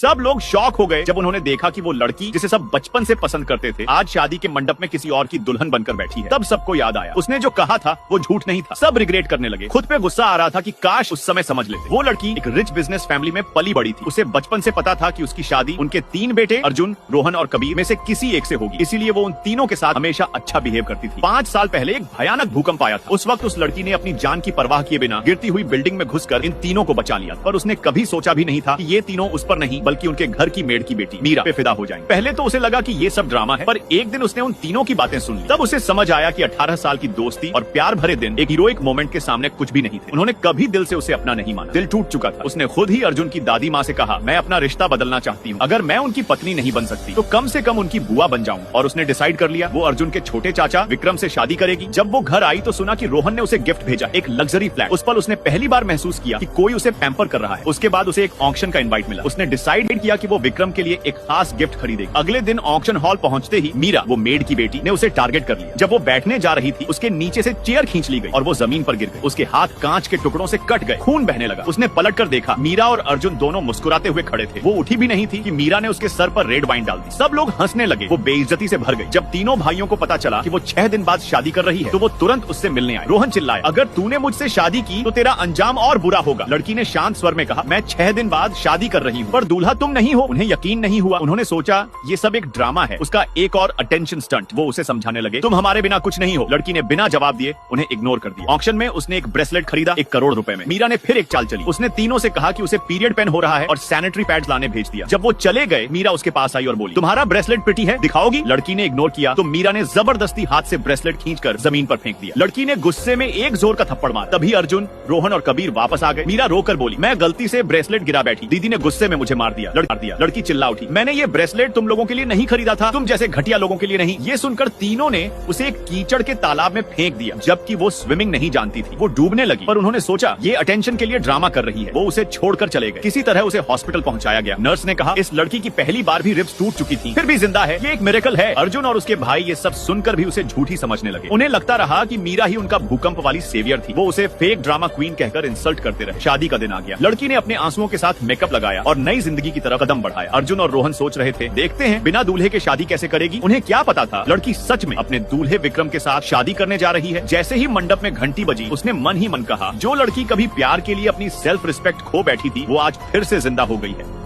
सब लोग शॉक हो गए जब उन्होंने देखा कि वो लड़की जिसे सब बचपन से पसंद करते थे आज शादी के मंडप में किसी और की दुल्हन बनकर बैठी है। तब सबको याद आया उसने जो कहा था वो झूठ नहीं था। सब रिग्रेट करने लगे। खुद पे गुस्सा आ रहा था कि काश उस समय समझ लेते। वो लड़की एक रिच बिजनेस फैमिली में पली बड़ी थी। उसे बचपन से पता था कि उसकी शादी उनके 3 बेटे अर्जुन, रोहन और कबीर में से किसी एक से होगी, इसीलिए वो उन तीनों के साथ हमेशा अच्छा बिहेव करती थी। 5 साल पहले एक भयानक भूकंप आया था। उस वक्त उस लड़की ने अपनी जान की परवाह किए बिना गिरती हुई बिल्डिंग में घुसकर इन तीनों को बचा लिया। पर उसने कभी सोचा भी नहीं था कि ये तीनों उस पर नहीं बल्कि उनके घर की मेड की बेटी मीरा पे फिदा हो जाएंगे। पहले तो उसे लगा कि ये सब ड्रामा है, पर एक दिन उसने उन तीनों की बातें सुन ली। तब उसे समझ आया कि 18 साल की दोस्ती और प्यार भरे दिन एक हीरोइक मोमेंट के सामने कुछ भी नहीं थे। उन्होंने कभी दिल से उसे अपना नहीं माना। दिल टूट चुका था। उसने खुद ही अर्जुन की दादी माँ से कहा, मैं अपना रिश्ता बदलना चाहती हूँ। अगर मैं उनकी पत्नी नहीं बन सकती तो कम से कम उनकी बुआ बन जाऊँ। और उसने डिसाइड कर लिया वो अर्जुन के छोटे चाचा विक्रम से शादी करेगी। जब वो घर आई तो सुना कि रोहन ने उसे गिफ्ट भेजा, एक लग्जरी फ्लैट। उस पर उसने पहली बार महसूस किया कि कोई उसे पैम्पर कर रहा है। उसके बाद उसे एक ऑक्शन का इनवाइट मिला। उसने डिसाइड किया कि वो विक्रम के लिए एक खास गिफ्ट खरीदेगी। अगले दिन ऑक्शन हॉल पहुंचते ही मीरा, वो मेड की बेटी, ने उसे टारगेट कर लिया। जब वो बैठने जा रही थी उसके नीचे से चेयर खींच ली गई और वो जमीन पर गिर गई। उसके हाथ कांच के टुकड़ों से कट गए, खून बहने लगा। उसने पलट कर देखा, मीरा और अर्जुन दोनों मुस्कुराते हुए खड़े थे। वो उठी भी नहीं थी कि मीरा ने उसके सर पर रेड वाइन डाल दी। सब लोग हंसने लगे। वो बेइज्जती से भर गई। जब तीनों भाइयों को पता चला कि वो 6 दिन बाद शादी कर रही है तो वो तुरंत उससे मिलने आए। रोहन चिल्लाया, अगर तूने मुझसे शादी की तो तेरा अंजाम और बुरा होगा। लड़की ने शांत स्वर में कहा, मैं 6 दिन बाद शादी कर रही हूँ, पर दूल्हा तुम नहीं हो। उन्हें यकीन नहीं हुआ। उन्होंने सोचा ये सब एक ड्रामा है, उसका एक और अटेंशन स्टंट। वो उसे समझाने लगे, तुम हमारे बिना कुछ नहीं हो। लड़की ने बिना जवाब दिए उन्हें इग्नोर कर दिया। ऑक्शन में उसने एक ब्रेसलेट खरीदा 1 करोड़ रुपए में। मीरा ने फिर एक चाल चली। उसने तीनों से कहा कि उसे पीरियड पेन हो रहा है और सैनिटरी पैड्स लाने भेज दिया। जब वो चले गए मीरा उसके पास आई और बोली, तुम्हारा ब्रेसलेट प्रिटी है, दिखाओगी? लड़की ने इग्नोर किया तो मीरा ने जबरदस्ती हाथ से ब्रेसलेट खींचकर जमीन पर फेंक दिया। लड़की ने गुस्से में एक जोर का थप्पड़ मारा। तभी अर्जुन, रोहन और कबीर वापस आ गए। मीरा रोकर बोली, मैं गलती से ब्रेसलेट गिरा बैठी, दीदी ने गुस्से में मुझे मार दिया। लड़की चिल्ला उठी, मैंने ये ब्रेसलेट तुम लोगों के लिए नहीं खरीदा था, तुम जैसे घटिया लोगों के लिए नहीं। ये सुनकर तीनों ने उसे एक कीचड़ के तालाब में फेंक दिया, जबकि वो स्विमिंग नहीं जानती थी। वो डूबने लगी, पर उन्होंने सोचा ये अटेंशन के लिए ड्रामा कर रही है। वो उसे छोड़कर चले गए। किसी तरह उसे हॉस्पिटल पहुंचाया गया। नर्स ने कहा, इस लड़की की पहली बार भी रिब्स टूट चुकी थी, फिर भी जिंदा है, ये एक मिरेकल है। अर्जुन और उसके भाई ये सब सुनकर भी उसे झूठी समझने लगे। उन्हें लगता रहा कि मीरा ही उनका भूकंप वाली सेवियर थी। वो उसे फेक ड्रामा क्वीन कहकर इंसल्ट करते रहे। शादी का दिन आ गया। लड़की ने अपने आंसुओं के साथ मेकअप लगाया और नई जिंदगी की तरफ कदम बढ़ाया। अर्जुन और रोहन सोच रहे थे, देखते हैं बिना दूल्हे के शादी कैसे करेगी। उन्हें क्या पता था लड़की सच में अपने दूल्हे विक्रम के साथ शादी करने जा रही है। जैसे ही मंडप में घंटी बजी उसने मन ही मन कहा, जो लड़की कभी प्यार के लिए अपनी सेल्फ रिस्पेक्ट खो बैठी थी वो आज फिर से जिंदा हो गई है।